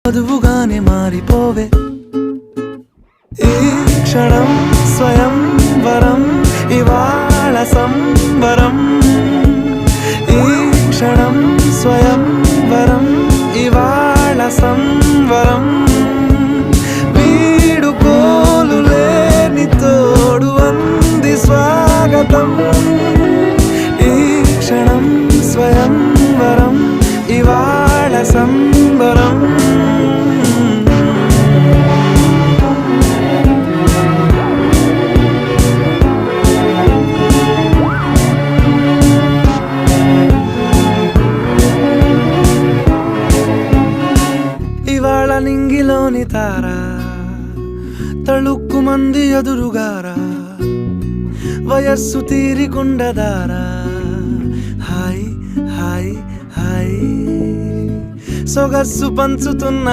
వధువుగానే మారిపోవే ఈ క్షణం స్వయం వరం ఇవాళ సంబరం ఈ క్షణం స్వయం వరం ఇవాళ సంవరం వీడుకోలు లేని తోడు అంది స్వాగతం ఈ క్షణం స్వయం వరం ఇవాళ సంబరం ఇవాళ నింగిలోని తారా తళుక్కు మంది ఎదురుగారా వయస్సు తీరికుండదారా హాయ్ హాయ్ హాయ్ సొగస్సు పంచుతున్న